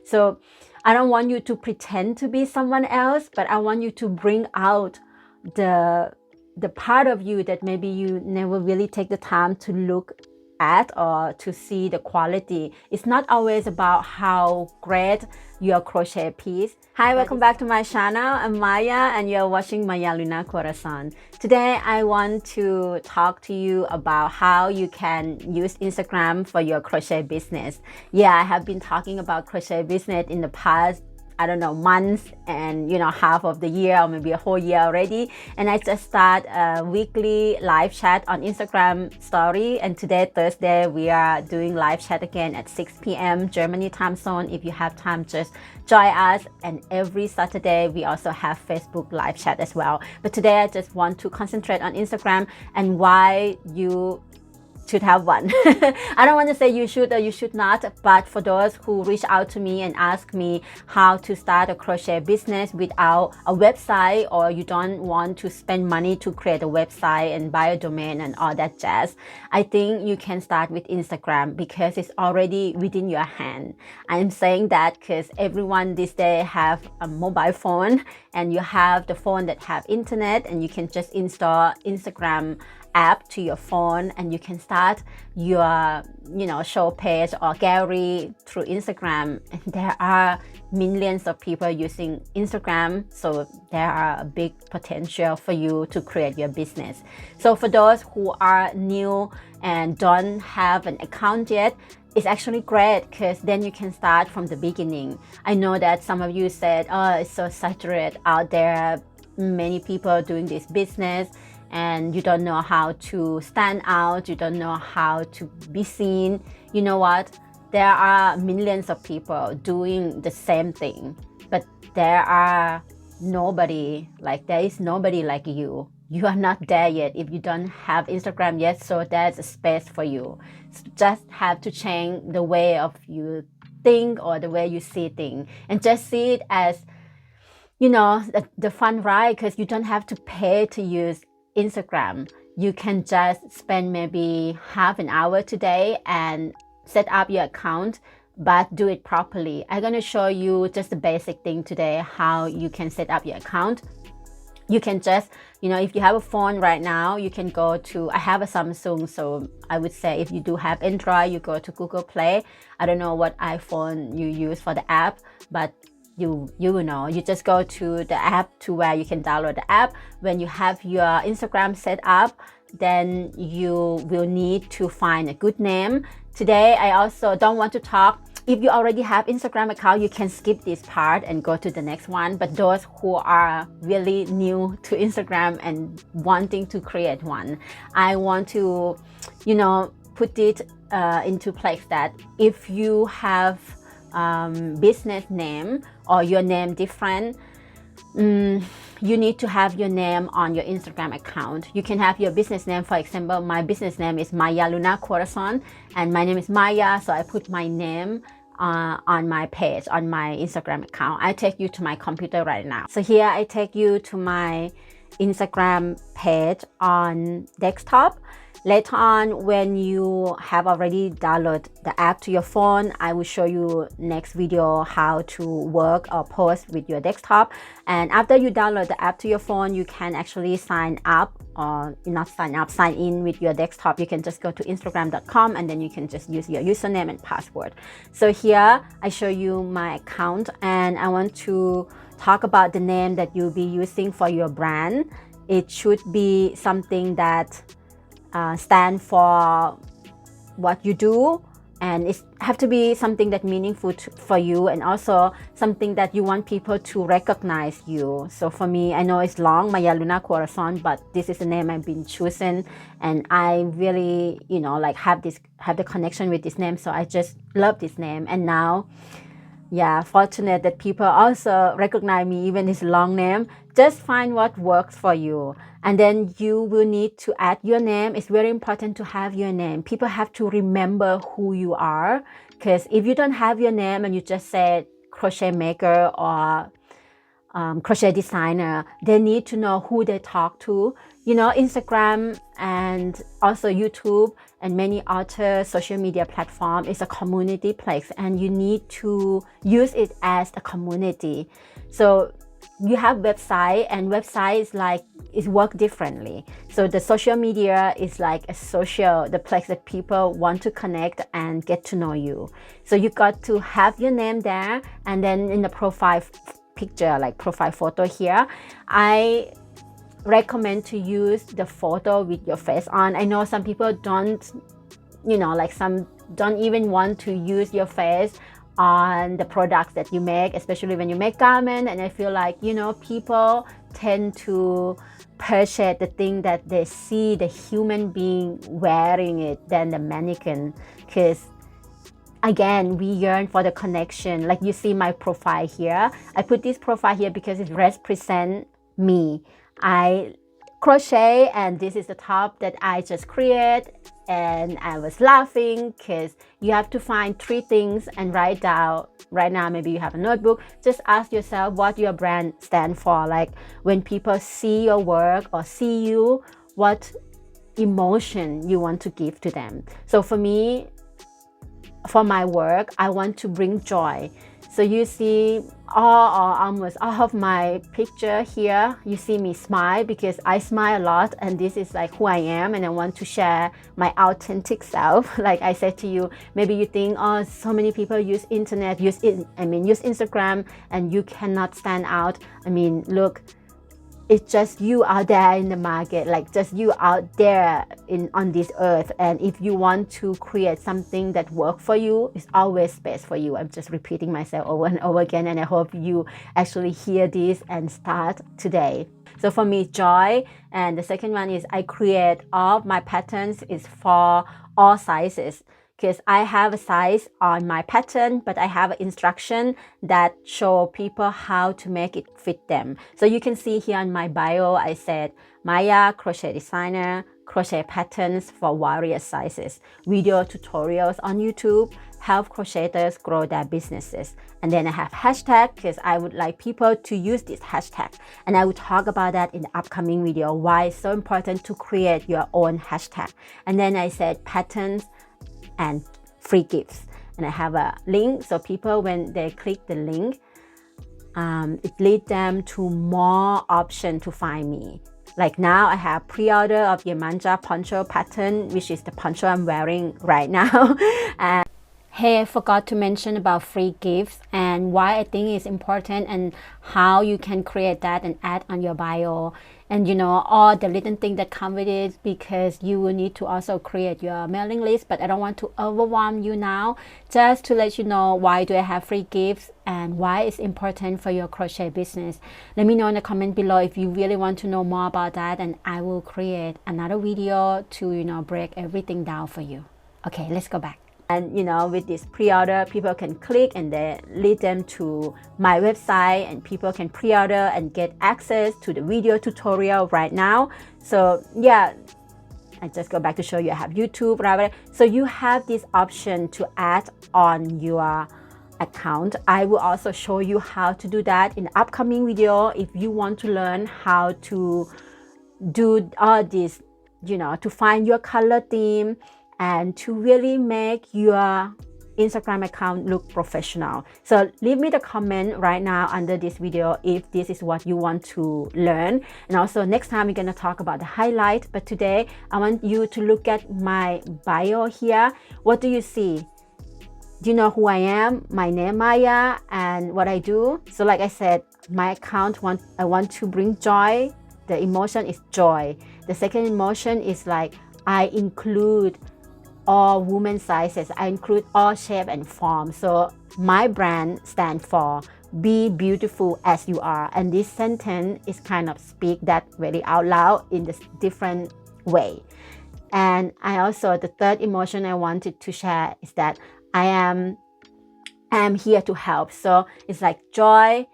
So I don't want you to pretend to be someone else, but I want you to bring out the part of you that maybe you never really take the time to look at or to see the quality. It's not always about how great your crochet piece. Hi, welcome back to my channel. I'm Maya and you're watching Maya Luna Corazon. Today I want to talk to you about how you can use Instagram for your crochet business. Yeah, I have been talking about crochet business in the past, I don't know, months and half of the year or maybe a whole year already. And I just start a weekly live chat on Instagram story. And today, Thursday, we are doing live chat again at 6 p.m. Germany time zone. If you have time, just join us. And every Saturday, we also have Facebook live chat as well. But today, I just want to concentrate on Instagram and why you should have one. I don't want to say you should or you should not, but for those who reach out to me and ask me how to start a crochet business without a website, or you don't want to spend money to create a website and buy a domain and all that jazz, I think you can start with Instagram because it's already within your hand. I'm saying that because everyone these days have a mobile phone and you have the phone that have internet, and you can just install Instagram app to your phone and you can start your show page or gallery through Instagram. And there are millions of people using Instagram, so there are a big potential for you to create your business. So for those who are new and don't have an account yet, it's actually great because then you can start from the beginning. I know that some of you said, oh, it's so saturated out there, many people doing this business, and you don't know how to stand out, you don't know how to be seen. You know what? There are millions of people doing the same thing, but there is nobody like you. You are not there yet if you don't have Instagram yet, so there's a space for you. So just have to change the way of you think or the way you see things, and just see it as the fun ride, because you don't have to pay to use Instagram. You can just spend maybe half an hour today and set up your account, but do it properly. I'm going to show you just the basic thing today, how you can set up your account. You can just, if you have a phone right now, you can go to, I have a Samsung, so I would say if you do have Android, you go to Google Play. I don't know what iPhone you use for the app, but you just go to the app to where you can download the app. When you have your Instagram set up, then you will need to find a good name. Today, I also don't want to talk. If you already have Instagram account, you can skip this part and go to the next one. But those who are really new to Instagram and wanting to create one, I want to, put it into place that if you have business name or your name different, you need to have your name on your Instagram account. You can have your business name. For example, my business name is Maya Luna Corazon and my name is Maya, so I put my name on my page, on my Instagram account. I take you to my computer right now. So here I take you to my Instagram page on desktop. Later on, when you have already downloaded the app to your phone, I will show you next video how to work or post with your desktop. And after you download the app to your phone, you can actually sign up, or not sign up, sign in with your desktop. You can just go to instagram.com and then you can just use your username and password. So here I show you my account, and I want to talk about the name that you'll be using for your brand. It should be something that stand for what you do, and it have to be something that meaningful for you, and also something that you want people to recognize you. So for me, I know it's long, Maya Luna Corazon, but this is the name I've been choosing, and I really have the connection with this name, so I just love this name. And now, yeah, fortunate that people also recognize me, even this long name. Just find what works for you, and then you will need to add your name. It's very important to have your name. People have to remember who you are, because if you don't have your name and you just say crochet maker or crochet designer, they need to know who they talk to. You know, Instagram and also YouTube and many other social media platform is a community place, and you need to use it as a community. So you have website, and website is like, it work differently. So the social media is like a social, the place that people want to connect and get to know you. So you got to have your name there, and then in the profile picture, like profile photo here, I recommend to use the photo with your face on. I know some people don't, you know, like some don't even want to use your face on the products that you make, especially when you make garment. And I feel like, you know, people tend to purchase the thing that they see the human being wearing it than the mannequin, because again, we yearn for the connection. Like you see my profile here, I put this profile here because it represents me. I crochet, and this is the top that I just created, and I was laughing because you have to find 3 things and write down. Right now, maybe you have a notebook, just ask yourself what your brand stands for. Like when people see your work or see you, what emotion you want to give to them. So for me, for my work, I want to bring joy. So you see all, or almost all of my picture here, you see me smile because I smile a lot, and this is like who I am, and I want to share my authentic self. Like I said to you, maybe you think, oh, so many people use internet, use Instagram, and you cannot stand out. I mean, look, it's just you out there in the market, like just you out there on this earth. And if you want to create something that works for you, it's always space for you. I'm just repeating myself over and over again, and I hope you actually hear this and start today. So for me, joy. And the second one is I create all my patterns is for all sizes, because I have a size on my pattern, but I have an instruction that show people how to make it fit them. So you can see here on my bio, I said, Maya, crochet designer, crochet patterns for various sizes, video tutorials on YouTube, help crocheters grow their businesses. And then I have hashtag, because I would like people to use this hashtag. And I will talk about that in the upcoming video, why it's so important to create your own hashtag. And then I said patterns and free gifts, and I have a link, so people, when they click the link, it leads them to more options to find me. Like now I have pre-order of Yemanjá Poncho pattern, which is the poncho I'm wearing right now. And hey, I forgot to mention about free gifts and why I think it's important, and how you can create that and add on your bio, and you know, all the little things that come with it, because you will need to also create your mailing list. But I don't want to overwhelm you now, just to let you know why do I have free gifts and why it's important for your crochet business. Let me know in the comment below if you really want to know more about that, and I will create another video to, you know, break everything down for you. Okay, let's go back. And you know, with this pre-order, people can click and they lead them to my website, and people can pre-order and get access to the video tutorial right now. So yeah, I just go back to show you I have YouTube, whatever. So you have this option to add on your account. I will also show you how to do that in the upcoming video. If you want to learn how to do all this, you know, to find your color theme and to really make your Instagram account look professional. So leave me the comment right now under this video if this is what you want to learn. And also next time we're going to talk about the highlight, but today I want you to look at my bio here. What do you see? Do you know who I am? My name Maya, and what I do. So like I said, my account I want to bring joy. The emotion is joy. The second emotion is like I include all women sizes. I include all shape and form. So my brand stands for be beautiful as you are. And this sentence is kind of speak that very out loud in this different way. And I also, the third emotion I wanted to share is that I am here to help. So it's like joy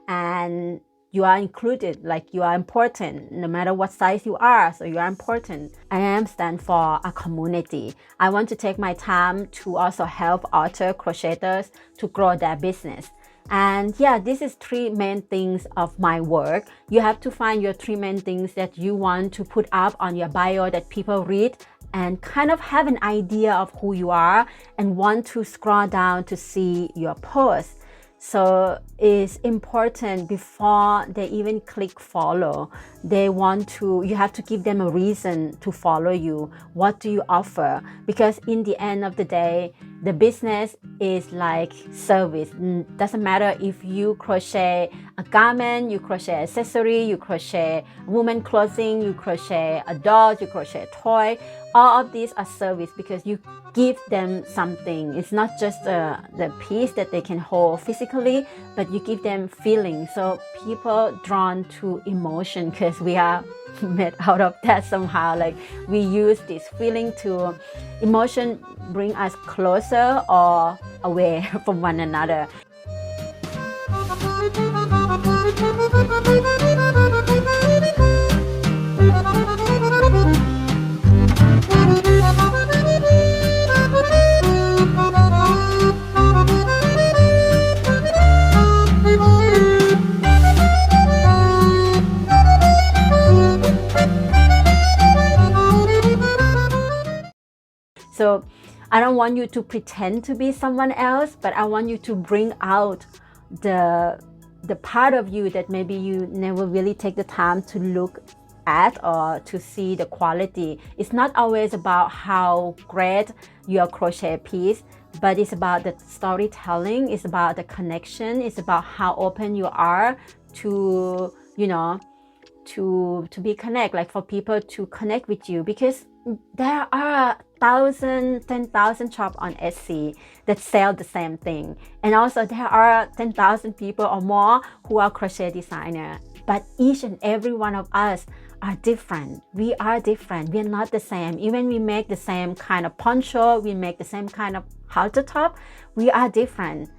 and you are included, like you are important, no matter what size you are, so you are important. I am stand for a community. I want to take my time to also help other crocheters to grow their business. And yeah, this is three main things of my work. You have to find your three main things that you want to put up on your bio that people read and kind of have an idea of who you are and want to scroll down to see your posts. So it's important before they even click follow. You have to give them a reason to follow you. What do you offer? Because in the end of the day, the business is like service. Doesn't matter if you crochet a garment, you crochet accessory, you crochet woman clothing, you crochet a doll, you crochet a toy. All of these are service because you give them something. It's not just the piece that they can hold physically, but you give them feeling. So people drawn to emotion because we are made out of that somehow. Like we use this feeling to emotion bring us closer or away from one another. So I don't want you to pretend to be someone else, but I want you to bring out the part of you that maybe you never really take the time to look at or to see the quality. It's not always about how great your crochet piece, but it's about the storytelling, it's about the connection, it's about how open you are to, you know, to be connect, like for people to connect with you, because there are 10,000 shops on Etsy that sell the same thing, and also there are 10,000 people or more who are crochet designer, but each and every one of us are different. We are different. We are not the same. Even we make the same kind of poncho, we make the same kind of halter top, we are different.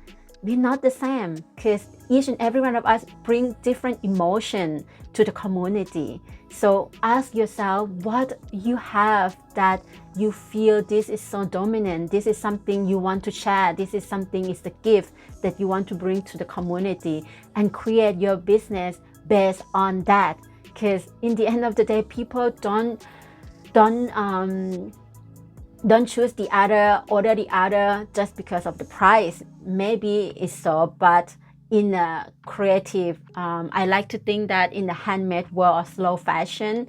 We're not the same because each and every one of us bring different emotion to the community. So ask yourself what you have that you feel this is so dominant, this is something you want to share, this is something, is the gift that you want to bring to the community, and create your business based on that. Because in the end of the day, people don't choose the other, order the other just because of the price. Maybe it's so, but in a creative, I like to think that in the handmade world of slow fashion,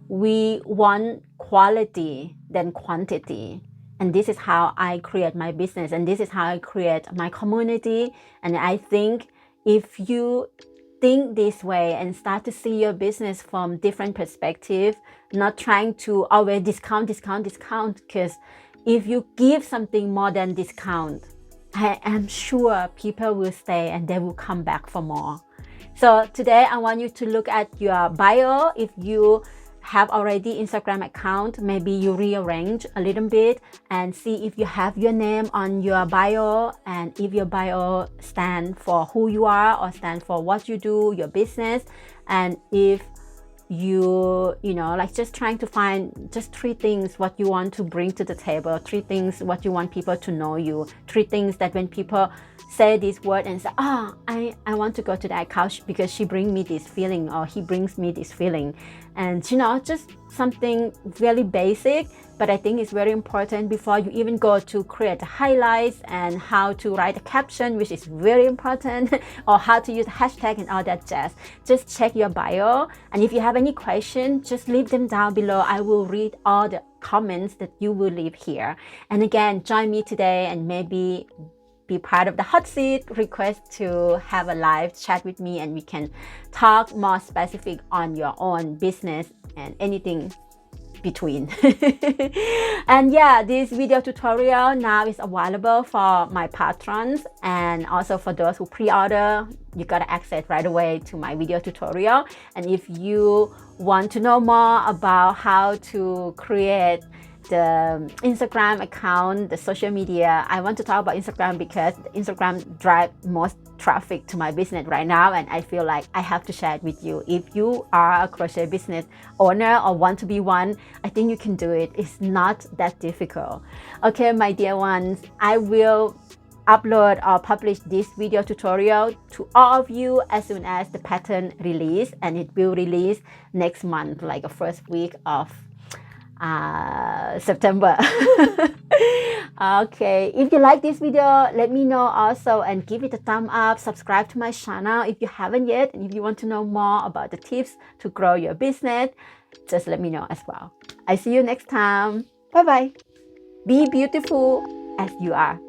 we want quality than quantity. And this is how I create my business, and this is how I create my community. And I think if you think this way and start to see your business from different perspective, not trying to always discount, because if you give something more than discount, I am sure people will stay and they will come back for more. So today I want you to look at your bio. If you have already Instagram account, maybe you rearrange a little bit and see if you have your name on your bio, and if your bio stand for who you are or stand for what you do, your business. And if you know, like just trying to find just 3 things what you want to bring to the table, 3 things what you want people to know you, 3 things that when people say this word and say, oh, I want to go to that couch because she brings me this feeling, or he brings me this feeling. And you know, just something really basic, but I think it's very important before you even go to create the highlights and how to write a caption, which is very important, or how to use hashtag and all that jazz. Just check your bio, and if you have any questions, just leave them down below. I will read all the comments that you will leave here. And again, join me today and maybe be part of the hot seat. Request to have a live chat with me, and we can talk more specific on your own business and anything between. And yeah, this video tutorial now is available for my patrons, and also for those who pre-order, you got access right away to my video tutorial. And if you want to know more about how to create the Instagram account, the social media. I want to talk about Instagram because Instagram drives most traffic to my business right now, and I feel like I have to share it with you. If you are a crochet business owner or want to be one, I think you can do it. It's not that difficult. Okay, my dear ones, I will upload or publish this video tutorial to all of you as soon as the pattern release, and it will release next month, like the first week of September. Okay, if you like this video, let me know also and give it a thumb up. Subscribe to my channel if you haven't yet, and if you want to know more about the tips to grow your business, just let me know as well. I see you next time. Bye bye. Be beautiful as you are.